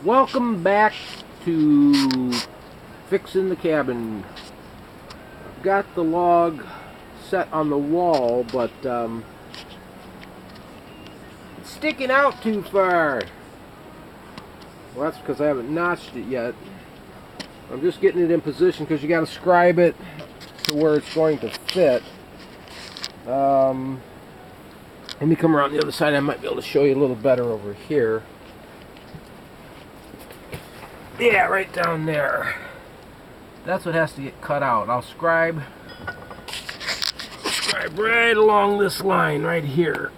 Welcome back to fixing the cabin. I've got the log set on the wall, but it's sticking out too far. Well, that's because I haven't notched it yet. I'm just getting it in position because you got to scribe it to where it's going to fit. Let me come around the other side. I might be able to show you a little better over here. Yeah, right down there. That's what has to get cut out. I'll scribe right along this line right here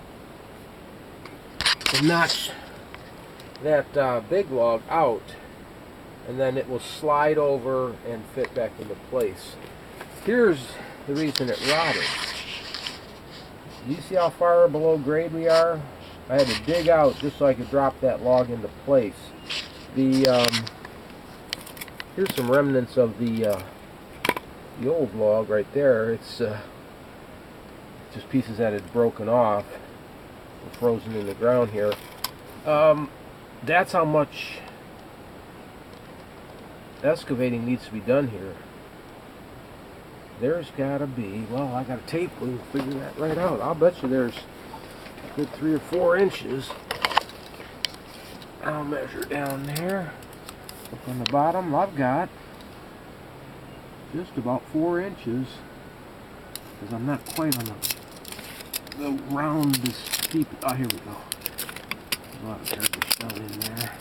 and notch that big log out, and then it will slide over and fit back into place. Here's the reason it rotted. Do you see how far below grade we are? I had to dig out just so I could drop that log into place. Here's some remnants of the old log right there. It's just pieces that had broken off, frozen in the ground here. That's how much excavating needs to be done here. There's gotta be, well, I got a tape, we can figure that right out. I'll bet you there's a good 3 or 4 inches. I'll measure down there. Up on the bottom, I've got just about 4 inches, because I'm not quite on the round this steep. Oh, here we go. There's a lot of garbage down in there.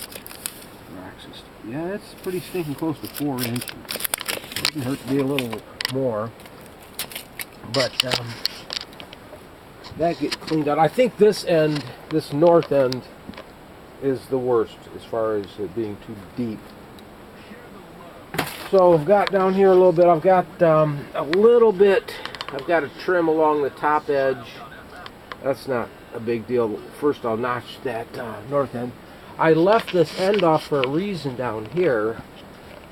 Rocks and stuff. Yeah, it's pretty stinking close to 4 inches. It doesn't hurt to be a little more, but that gets cleaned out. I think this end, this north end, is the worst as far as it being too deep. So I've got down here a little bit. I've got a little bit. I've got to trim along the top edge. That's not a big deal. First, I'll notch that north end. I left this end off for a reason down here.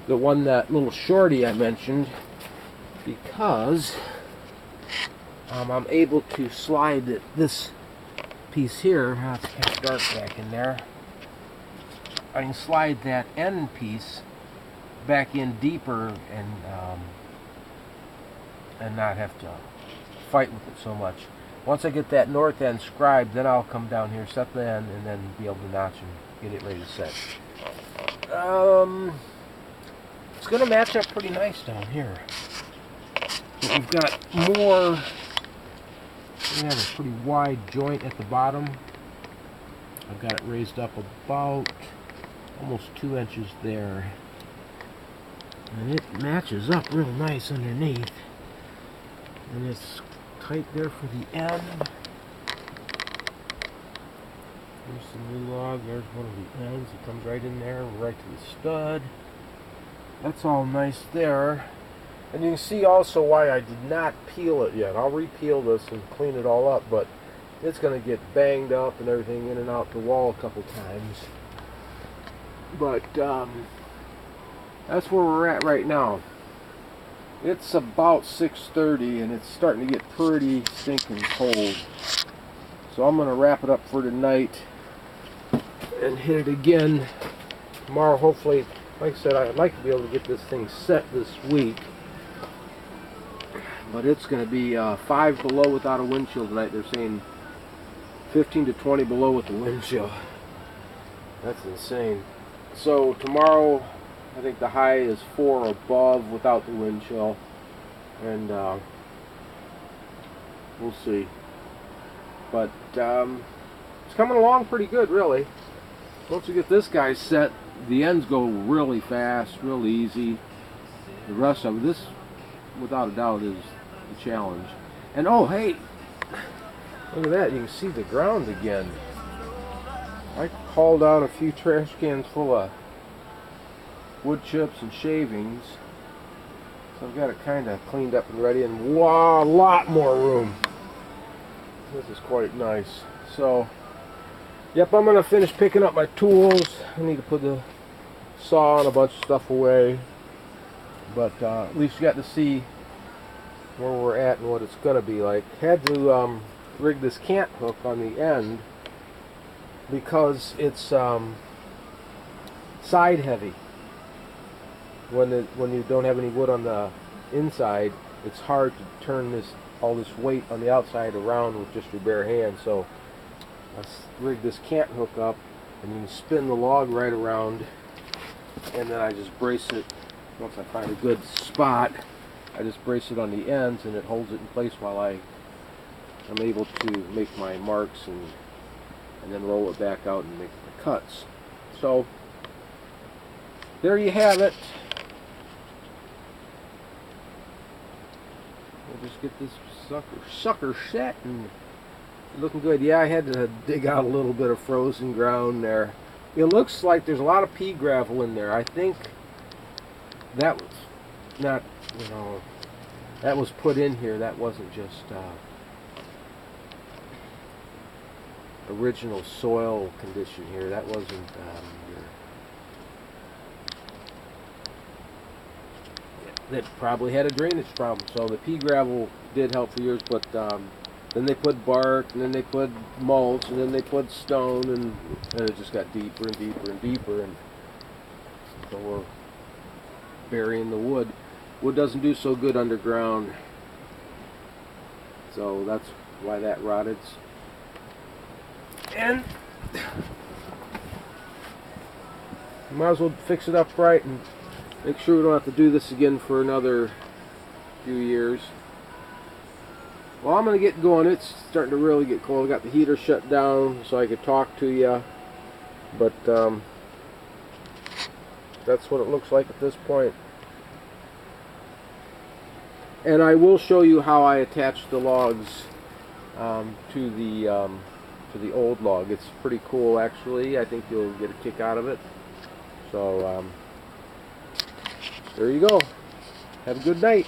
The one, that little shorty I mentioned, because I'm able to slide this piece here. Now it's kind of dark back in there. I can slide that end piece back in deeper and not have to fight with it so much. Once I get that north end scribed, then I'll come down here, set the end, and then be able to notch and get it ready to set. It's going to match up pretty nice down here. But we've got more. We have a pretty wide joint at the bottom. I've got it raised up about almost 2 inches there. And it matches up real nice underneath. And it's tight there for the end. There's the new log. There's one of the ends. It comes right in there, right to the stud. That's all nice there. And you can see also why I did not peel it yet. I'll re-peel this and clean it all up, but it's going to get banged up and everything in and out the wall a couple times. But that's where we're at right now. It's about 6:30 and it's starting to get pretty stinking cold. So I'm going to wrap it up for tonight and hit it again tomorrow. Hopefully, like I said, I'd like to be able to get this thing set this week. But it's going to be 5 below without a wind chill tonight. They're saying 15 to 20 below with the wind chill. That's insane. So tomorrow, I think the high is 4 above without the wind chill. And we'll see. But it's coming along pretty good, really. Once we get this guy set, the ends go really fast, real easy. The rest of it, this, without a doubt, is the challenge. And oh, hey, look at that. You can see the ground again. I hauled out a few trash cans full of wood chips and shavings. So I've got it kind of cleaned up and ready, and wow, a lot more room. This is quite nice. So, yep, I'm going to finish picking up my tools. I need to put the saw and a bunch of stuff away. But at least you got to see where we're at and what it's going to be like. Had to rig this cant hook on the end because it's side heavy. When you don't have any wood on the inside, it's hard to turn all this weight on the outside around with just your bare hands. So I rigged this cant hook up, and you can spin the log right around, and then I just brace it. Once I find a good spot, I just brace it on the ends, and it holds it in place while I'm able to make my marks and then roll it back out and make the cuts. So there you have it. We'll just get this sucker set and looking good. Yeah, I had to dig out a little bit of frozen ground there. It looks like there's a lot of pea gravel in there. I think that was not, that was put in here. That wasn't just original soil condition here. That wasn't that probably had a drainage problem. So the pea gravel did help for years, but then they put bark, and then they put mulch, and then they put stone, and it just got deeper and deeper and deeper, and so we're burying the wood. Wood doesn't do so good underground, so that's why that rotted. And you might as well fix it up right and make sure we don't have to do this again for another few years. Well, I'm going to get going. It's starting to really get cold. I got the heater shut down so I could talk to you. But that's what it looks like at this point. And I will show you how I attach the logs to the old log. It's pretty cool, actually. I think you'll get a kick out of it. So there you go. Have a good night.